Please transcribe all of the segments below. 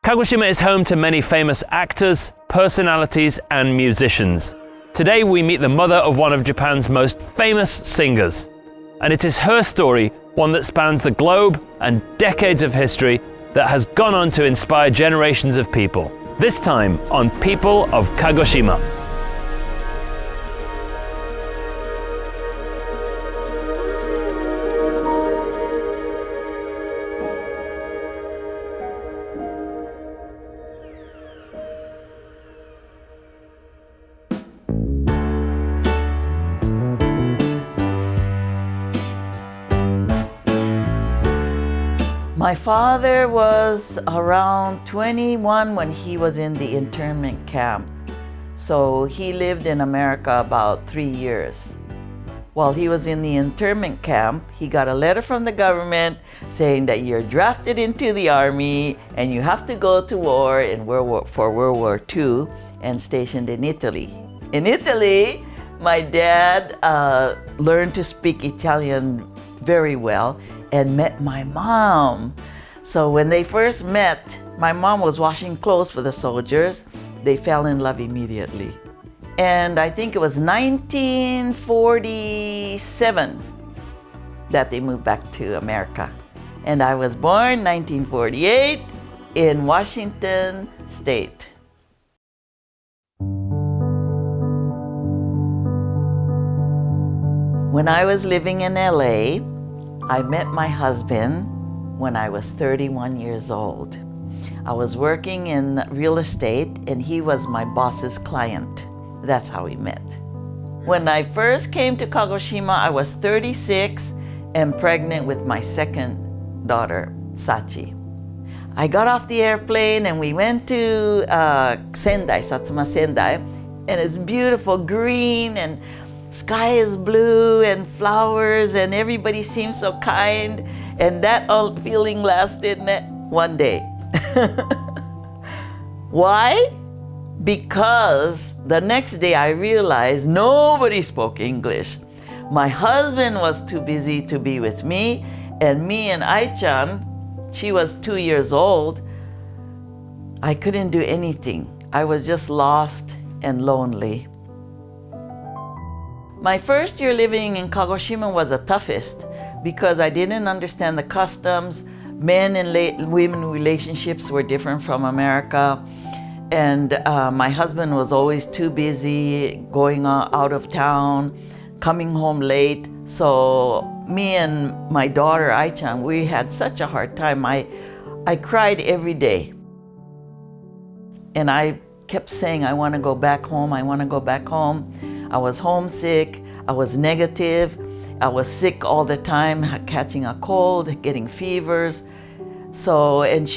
Kagoshima is home to many famous actors, personalities, and musicians. Today we meet the mother of one of Japan's most famous singers. And it is her story, one that spans the globe and decades of history, that has gone on to inspire generations of people. This time on People of Kagoshima. My father was around 21 when he was in the internment camp. So he lived in America about 3 years. While he was in the internment camp, he got a letter from the government saying that you're drafted into the army and you have to go to war in World War II and stationed in Italy. In Italy, my dad learned to speak Italian very well and met my mom. So when they first met, my mom was washing clothes for the soldiers. They fell in love immediately. And I think it was 1947 that they moved back to America. And I was born 1948 in Washington State. When I was living in LA, I met my husband when I was 31 years old. I was working in real estate and he was my boss's client. That's how we met. When I first came to Kagoshima, I was 36 and pregnant with my second daughter, Sachi. I got off the airplane and we went to Sendai, Satsuma Sendai, and it's beautiful, green, and sky is blue and flowers and everybody seems so kind, and that old feeling lasted one day. Why? Because the next day I realized nobody spoke English. My husband was too busy to be with me, and me and Ai-chan, she was 2 years old, I couldn't do anything. I was just lost and lonely. My first year living in Kagoshima was the toughest because I didn't understand the customs. Men and women relationships were different from America. And my husband was always too busy going out of town, coming home late. So me and my daughter, Ai-chan, we had such a hard time. I cried every day. And I kept saying, I want to go back home, I want to go back home. I was homesick, I was negative, I was sick all the time, catching a cold, getting fevers. So, and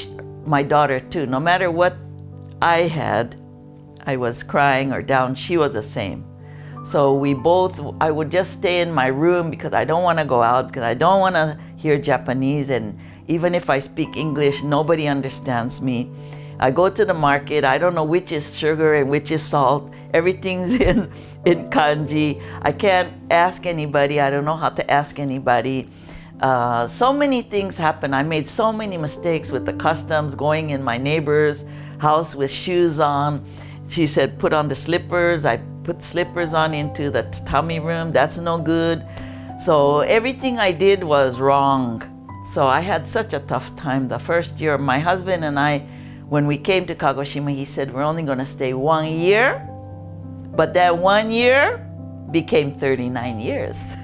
my daughter too, no matter what I had, I was crying or down, she was the same. So I would just stay in my room because I don't want to go out, because I don't want to hear Japanese, and even if I speak English, nobody understands me. I go to the market, I don't know which is sugar and which is salt. Everything's in kanji. I can't ask anybody, I don't know how to ask anybody. So many things happen. I made so many mistakes with the customs, going in my neighbor's house with shoes on. She said, put on the slippers. I put slippers on into the tatami room. That's no good. So everything I did was wrong. So I had such a tough time the first year. My husband and I, when we came to Kagoshima, he said, we're only going to stay 1 year. But that 1 year became 39 years.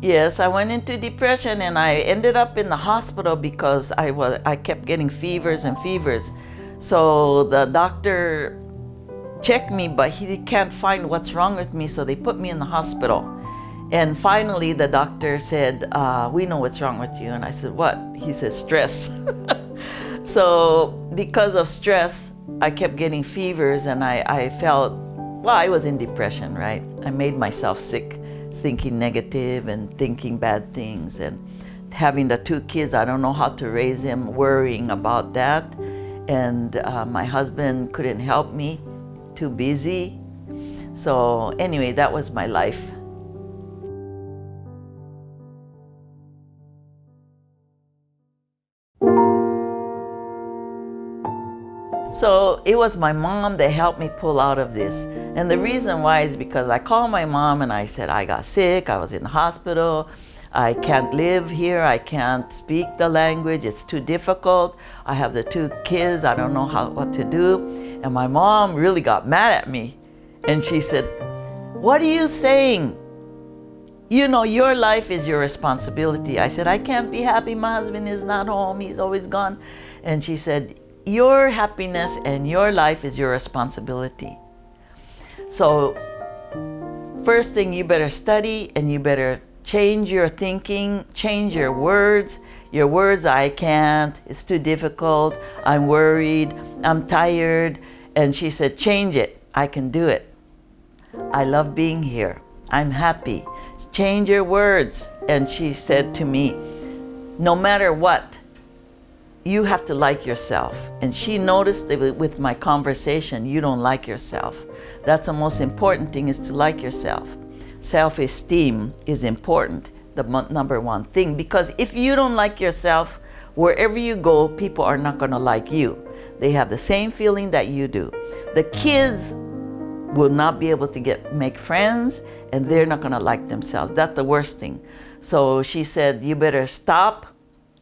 Yes, I went into depression and I ended up in the hospital because I kept getting fevers and fevers. So the doctor checked me, but he can't find what's wrong with me, so they put me in the hospital. And finally the doctor said, we know what's wrong with you. And I said, what? He said, stress. So because of stress, I kept getting fevers and I felt, well, I was in depression, right? I made myself sick, thinking negative and thinking bad things, and having the 2 kids, I don't know how to raise them, worrying about that. And my husband couldn't help me, too busy. So anyway, that was my life. So it was my mom that helped me pull out of this. And the reason why is because I called my mom and I said, I got sick, I was in the hospital, I can't live here, I can't speak the language, it's too difficult. I have the 2 kids, I don't know what to do. And my mom really got mad at me. And she said, what are you saying? You know, your life is your responsibility. I said, I can't be happy, my husband is not home, he's always gone. And she said, your happiness and your life is your responsibility. So first thing, you better study and you better change your thinking, change your words. Your words, I can't, it's too difficult, I'm worried, I'm tired. And she said, change it, I can do it. I love being here, I'm happy. Change your words. And she said to me, no matter what, you have to like yourself. And she noticed that with my conversation, you don't like yourself. That's the most important thing, is to like yourself. Self-esteem is important, the number 1 thing, because if you don't like yourself, wherever you go, people are not gonna like you. They have the same feeling that you do. The kids will not be able to make friends, and they're not gonna like themselves. That's the worst thing. So she said, you better stop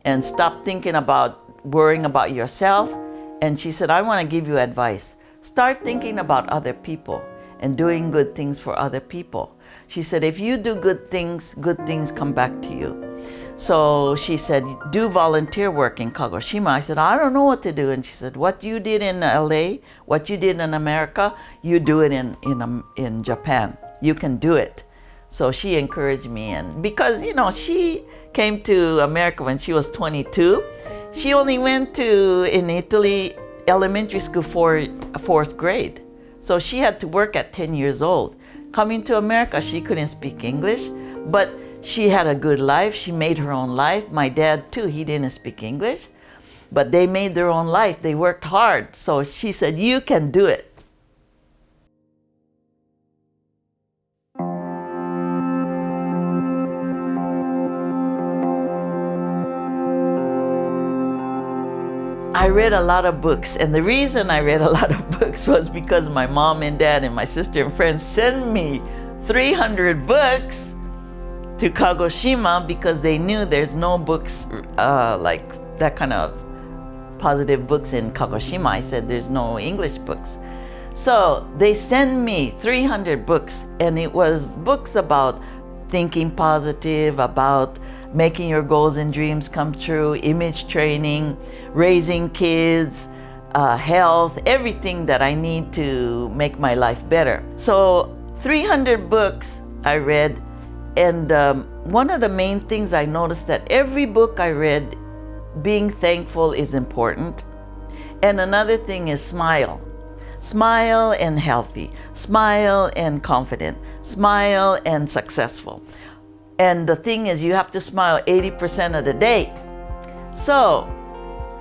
thinking about worrying about yourself. And she said, I want to give you advice. Start thinking about other people and doing good things for other people. She said, if you do good things come back to you. So she said, do volunteer work in Kagoshima. I said, I don't know what to do. And she said, what you did in LA, what you did in America, you do it in Japan. You can do it. So she encouraged me, and because, you know, she came to America when she was 22. She only went to, in Italy, elementary school for 4th grade. So she had to work at 10 years old. Coming to America, she couldn't speak English, but she had a good life. She made her own life. My dad too, he didn't speak English, but they made their own life. They worked hard. So she said, you can do it. I read a lot of books, and the reason I read a lot of books was because my mom and dad and my sister and friends sent me 300 books to Kagoshima because they knew there's no books like that kind of positive books in Kagoshima. I said there's no English books. So they sent me 300 books, and it was books about thinking positive, about making your goals and dreams come true, image training, raising kids, health, everything that I need to make my life better. So 300 books I read, and one of the main things I noticed that every book I read, being thankful is important. And another thing is smile. Smile and healthy, smile and confident, smile and successful. And the thing is, you have to smile 80% of the day. So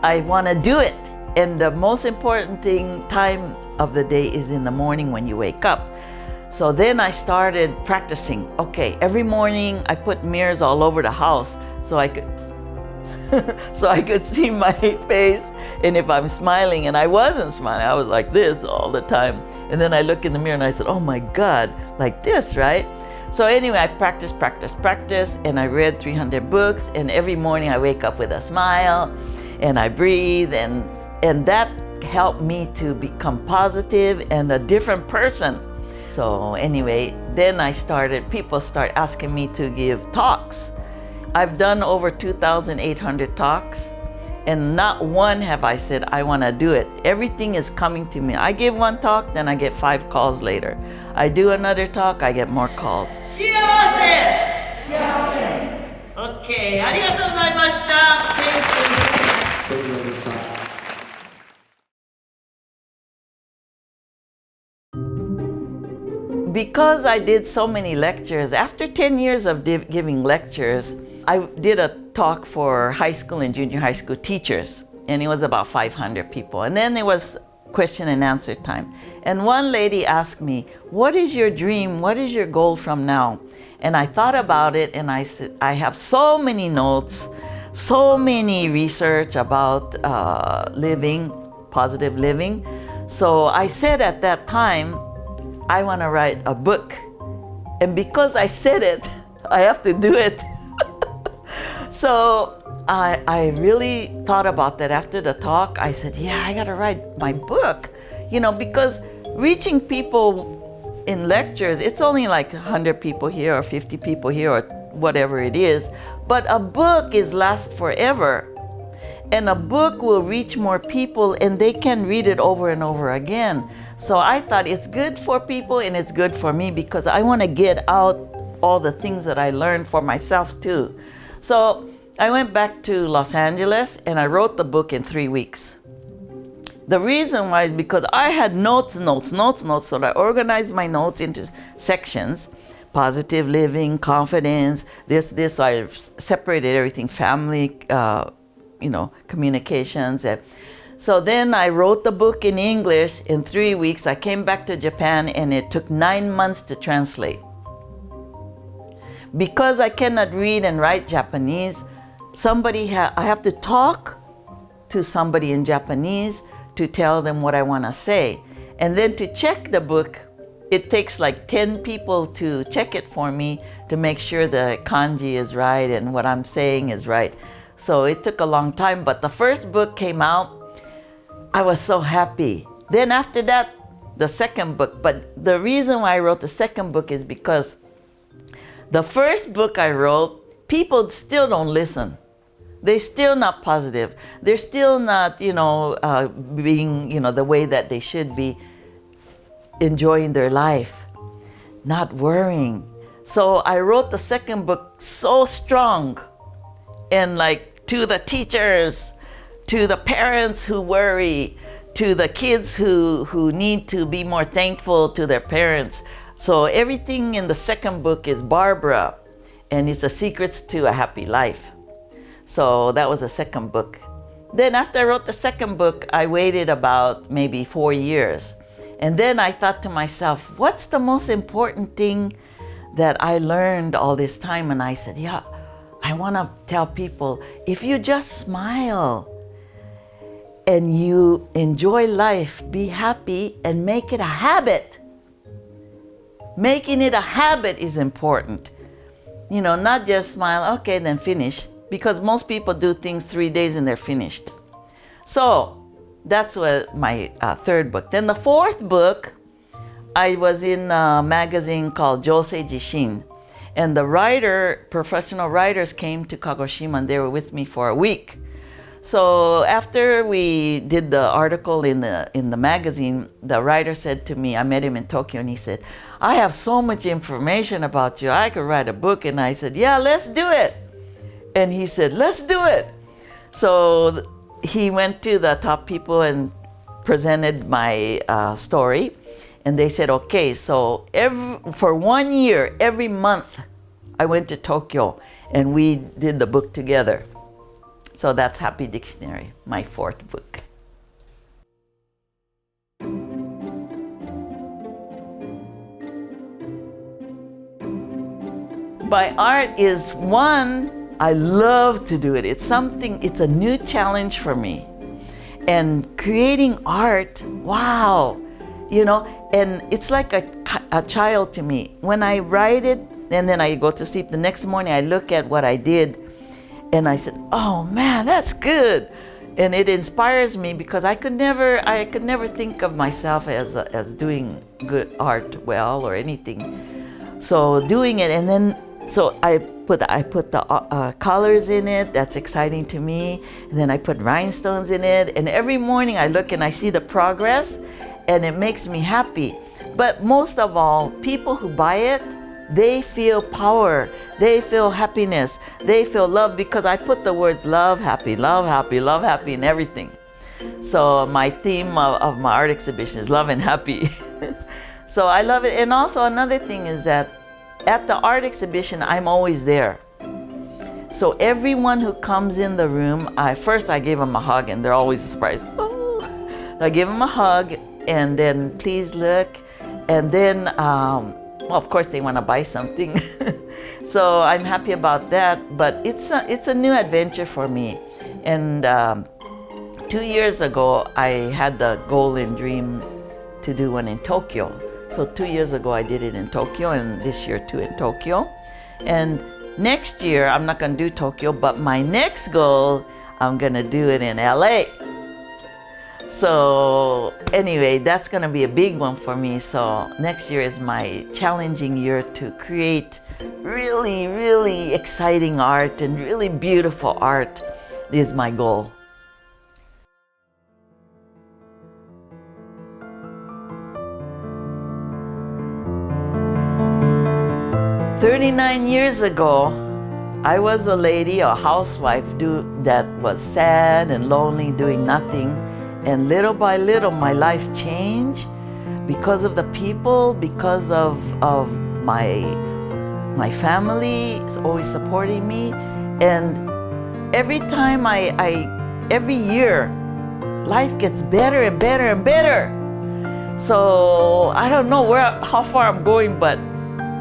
I want to do it. And the most important time of the day is in the morning when you wake up. So then I started practicing. Okay, every morning I put mirrors all over the house so I could so I could see my face, and if I'm smiling, and I wasn't smiling, I was like this all the time. And then I look in the mirror and I said, oh my God, like this, right? So anyway, I practice, and I read 300 books, and every morning I wake up with a smile, and I breathe, and that helped me to become positive and a different person. So anyway, then people start asking me to give talks. I've done over 2,800 talks, and not one have I said, I want to do it. Everything is coming to me. I give one talk, then I get 5 calls later. I do another talk, I get more calls. Okay, ありがとうございました。Because I did so many lectures, after 10 years of giving lectures, I did a talk for high school and junior high school teachers, and it was about 500 people. And then there was question and answer time. And one lady asked me, what is your dream? What is your goal from now? And I thought about it, and I said, I have so many notes, so many research about living, positive living. So I said at that time, I want to write a book. And because I said it, I have to do it. So I really thought about that after the talk. I said, yeah, I got to write my book, because reaching people in lectures, it's only like 100 people here or 50 people here or whatever it is. But a book lasts forever. And a book will reach more people and they can read it over and over again. So I thought it's good for people and it's good for me because I want to get out all the things that I learned for myself too. So I went back to Los Angeles and I wrote the book in 3 weeks. The reason why is because I had notes. So I organized my notes into sections. Positive living, confidence, this. I separated everything, family, communications. So then I wrote the book in English in 3 weeks. I came back to Japan and it took 9 months to translate. Because I cannot read and write Japanese, I have to talk to somebody in Japanese to tell them what I want to say. And then to check the book, it takes like 10 people to check it for me to make sure the kanji is right and what I'm saying is right. So it took a long time, but the first book came out. I was so happy. Then after that, the second book. But the reason why I wrote the second book is because the first book I wrote, people still don't listen. They're still not positive. They're still not, being, the way that they should be, enjoying their life, not worrying. So I wrote the second book so strong, and like to the teachers, to the parents who worry, to the kids who need to be more thankful to their parents. So everything in the second book is Barbara, and it's the secrets to a happy life. So that was the second book. Then after I wrote the second book, I waited about maybe 4 years. And then I thought to myself, what's the most important thing that I learned all this time? And I said, yeah, I want to tell people, if you just smile and you enjoy life, be happy and make it a habit. Making it a habit is important. Not just smile, okay, then finish. Because most people do things 3 days and they're finished. So that's what my third book. Then the fourth book, I was in a magazine called Josei Jishin. And the professional writers came to Kagoshima and they were with me for a week. So after we did the article in the magazine, the writer said to me, I met him in Tokyo, and he said, I have so much information about you, I could write a book. And I said, yeah, let's do it. And he said, let's do it. So he went to the top people and presented my story. And they said, okay, so for 1 year, every month, I went to Tokyo and we did the book together. So that's Happy Dictionary, my fourth book. My art is one, I love to do it. It's a new challenge for me. And creating art, wow, and it's like a child to me. When I write it and then I go to sleep, the next morning I look at what I did and I said, oh man, that's good. And it inspires me because I could never think of myself as doing good art well or anything. So doing it, and then so I put the colors in it. That's exciting to me. And then I put rhinestones in it. And every morning I look and I see the progress, and it makes me happy. But most of all, people who buy it, they feel power. They feel happiness. They feel love because I put the words love, happy, love, happy, love, happy in everything. So my theme of my art exhibition is love and happy. So I love it. And also another thing is that at the art exhibition, I'm always there. So everyone who comes in the room, I give them a hug, and they're always surprised. Oh. I give them a hug, and then please look, and then, of course they want to buy something. So I'm happy about that, but it's a new adventure for me. And 2 years ago, I had the goal and dream to do one in Tokyo. So 2 years ago, I did it in Tokyo, and this year too in Tokyo. And next year, I'm not gonna do Tokyo, but my next goal, I'm gonna do it in LA. So anyway, that's gonna be a big one for me. So next year is my challenging year to create really, really exciting art and really beautiful art is my goal. "39 years ago, I was a lady, a housewife that was sad and lonely, doing nothing. And little by little, my life changed because of the people, because of my family is always supporting me. And every time every year, life gets better and better and better. So I don't know how far I'm going, but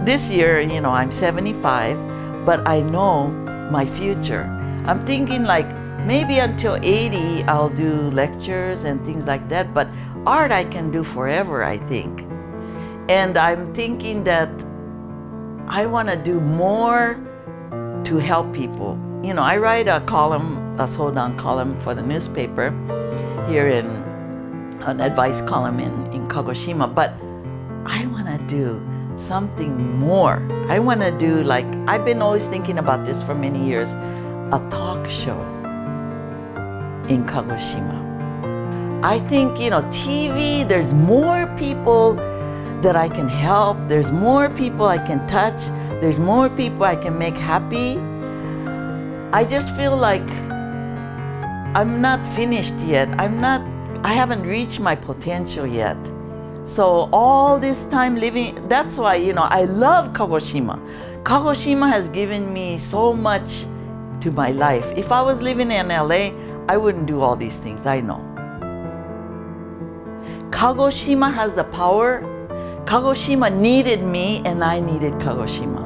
this year, I'm 75, but I know my future. I'm thinking like maybe until 80, I'll do lectures and things like that, but art I can do forever, I think. And I'm thinking that I want to do more to help people. I write a Sodan column for the newspaper here an advice column in Kagoshima, but I want to do something more. I want to do, like, I've been always thinking about this for many years, a talk show in Kagoshima. I think, TV, there's more people that I can help. There's more people I can touch. There's more people I can make happy. I just feel like I'm not finished yet. I haven't reached my potential yet. So all this time living, that's why, I love Kagoshima. Kagoshima has given me so much to my life. If I was living in LA, I wouldn't do all these things, I know. Kagoshima has the power. Kagoshima needed me, and I needed Kagoshima.